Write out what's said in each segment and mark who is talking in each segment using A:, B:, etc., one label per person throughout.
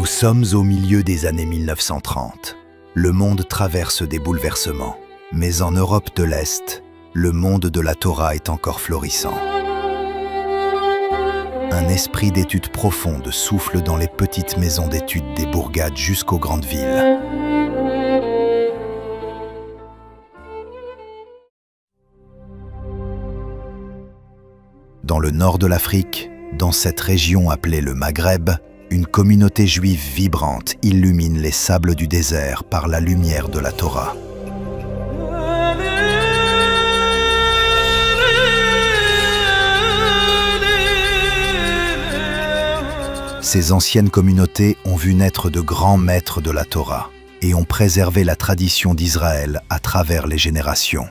A: sommes au milieu des années 1930. Le monde traverse des bouleversements. Mais en Europe de l'Est, le monde de la Torah est encore florissant. Un esprit d'étude profonde souffle dans les petites maisons d'études des bourgades jusqu'aux grandes villes. Dans le nord de l'Afrique, dans cette région appelée le Maghreb, une communauté juive vibrante illumine les sables du désert par la lumière de la Torah. Ces anciennes communautés ont vu naître de grands maîtres de la Torah et ont préservé la tradition d'Israël à travers les générations.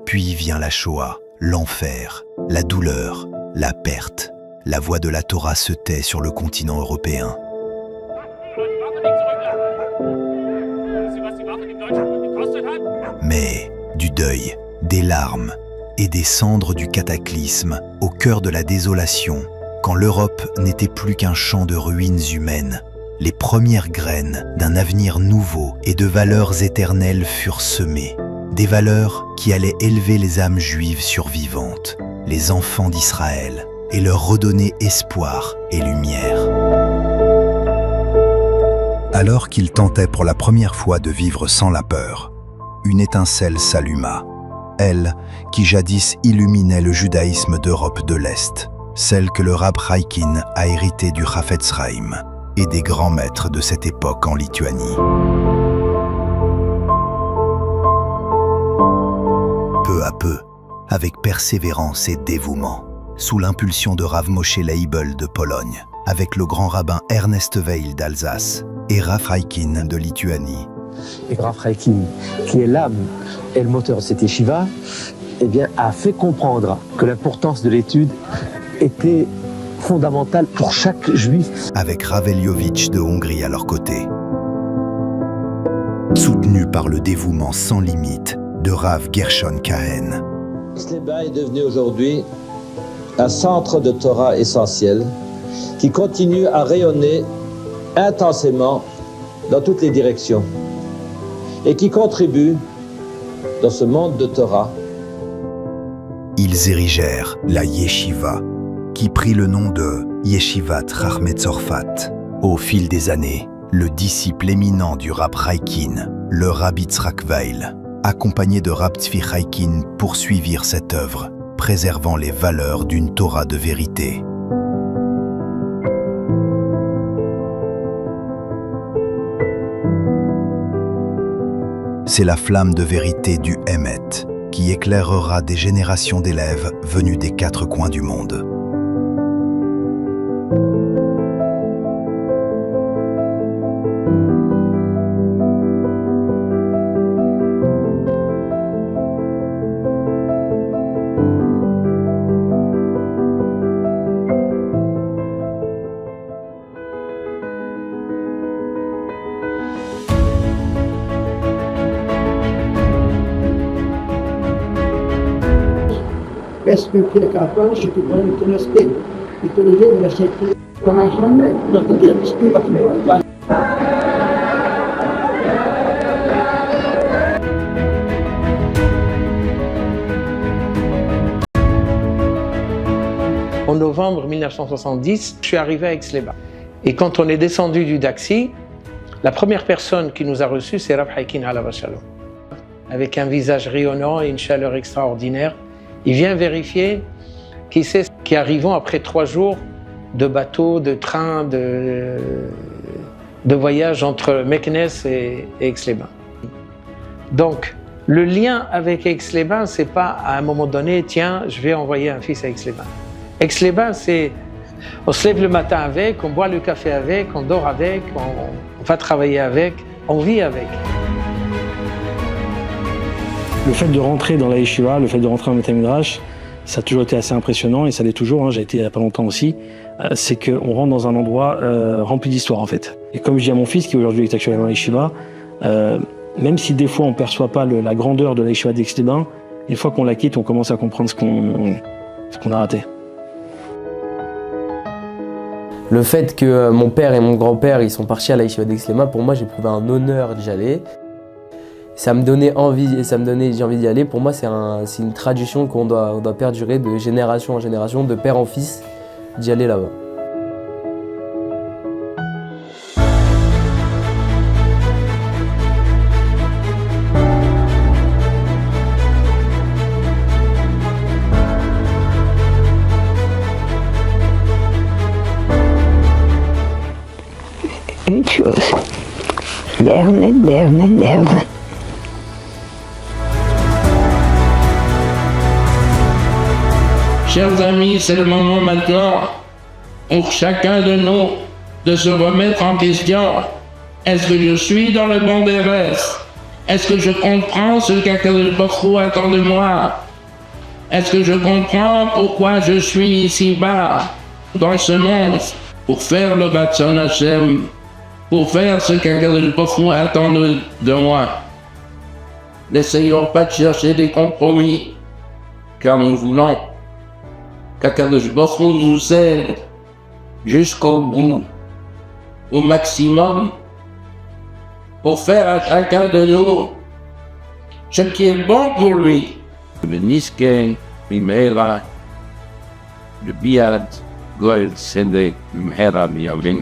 A: Puis vient la Shoah, l'enfer, la douleur, la perte. La voix de la Torah se tait sur le continent européen. Mais du deuil, des larmes et des cendres du cataclysme, au cœur de la désolation, quand l'Europe n'était plus qu'un champ de ruines humaines, les premières graines d'un avenir nouveau et de valeurs éternelles furent semées. Des valeurs qui allaient élever les âmes juives survivantes, les enfants d'Israël, et leur redonner espoir et lumière. Alors qu'ils tentaient pour la première fois de vivre sans la peur, une étincelle s'alluma, elle qui jadis illuminait le judaïsme d'Europe de l'Est, celle que le Rav Chaikin a héritée du Chafetz Chaim et des grands maîtres de cette époque en Lituanie. Peu à peu, avec persévérance et dévouement, sous l'impulsion de Rav Moshe Leibel de Pologne, avec le grand rabbin Ernest Weil d'Alsace et Rav Chaikin de Lituanie.
B: Et Rav Chaikin, qui est l'âme et le moteur de cette yeshiva, eh bien, a fait comprendre que l'importance de l'étude était fondamentale pour chaque juif. Avec
A: Rav Eliovitch de Hongrie à leur côté. Soutenu par le dévouement sans limite de Rav Gershon Kahen.
C: Aix-les-Bains est devenu aujourd'hui un centre de Torah essentiel qui continue à rayonner intensément dans toutes les directions et qui contribue dans ce monde de Torah.
A: Ils érigèrent la Yeshiva, qui prit le nom de Yeshivat Chachmei Tzorfat. Au fil des années, le disciple éminent du Rav Chaikin, le Rabbi Yitzhak Weil, accompagné de Rav Tzvi Chaikin, poursuivirent cette œuvre, préservant les valeurs d'une Torah de vérité. C'est la flamme de vérité du Emet qui éclairera des générations d'élèves venus des 4 coins du monde.
D: En novembre 1970, je suis arrivé à Aix-les-Bains. Et quand on est descendu du taxi, la première personne qui nous a reçus, c'est Rav Chaikin Alav Shalom. Avec un visage rayonnant et une chaleur extraordinaire, il vient vérifier qui c'est qui arrivons après 3 jours de bateau, de train, de voyage entre Meknes et Aix-les-Bains. Donc, le lien avec Aix-les-Bains, c'est pas à un moment donné, tiens, je vais envoyer un fils à Aix-les-Bains. Aix-les-Bains, c'est on se lève le matin avec, on boit le café avec, on dort avec, on va travailler avec, on vit avec.
E: Le fait de rentrer dans la yeshiva, le fait de rentrer dans le Beth Midrash, ça a toujours été assez impressionnant et ça l'est toujours, j'ai été il n'y a pas longtemps aussi, c'est qu'on rentre dans un endroit rempli d'histoire en fait. Et comme je dis à mon fils qui aujourd'hui est actuellement à la yeshiva, même si des fois on ne perçoit pas la grandeur de la yeshiva d'Aix-les-Bains, une fois qu'on la quitte, on commence à comprendre ce qu'on a raté.
F: Le fait que mon père et mon grand-père ils sont partis à la Yeshiva d'Aix-les-Bains, pour moi j'éprouvais un honneur d'y aller. Ça me donnait envie et j'ai envie d'y aller. Pour moi c'est une tradition qu'on doit perdurer de génération en génération, de père en fils, d'y aller là-bas.
G: Une chose, Lerne.
H: Chers amis, c'est le moment maintenant pour chacun de nous de se remettre en question. Est-ce que je suis dans le bon Béret? Est-ce que je comprends ce qu'Akadosh Baruch Hu attend de moi? Est-ce que je comprends pourquoi je suis ici-bas, dans ce monde, pour faire le Ratzon Hashem, pour faire ce qu'Akadosh Baruch Hu attend de moi? N'essayons pas de chercher des compromis, car nous voulons qu'Akadosh Baruch Hu nous aide jusqu'au bout, au maximum, pour faire à chacun de nous ce qui est bon pour lui. Beniske, Mimera, le Biad, Goel Sende, Mimera, Miavin.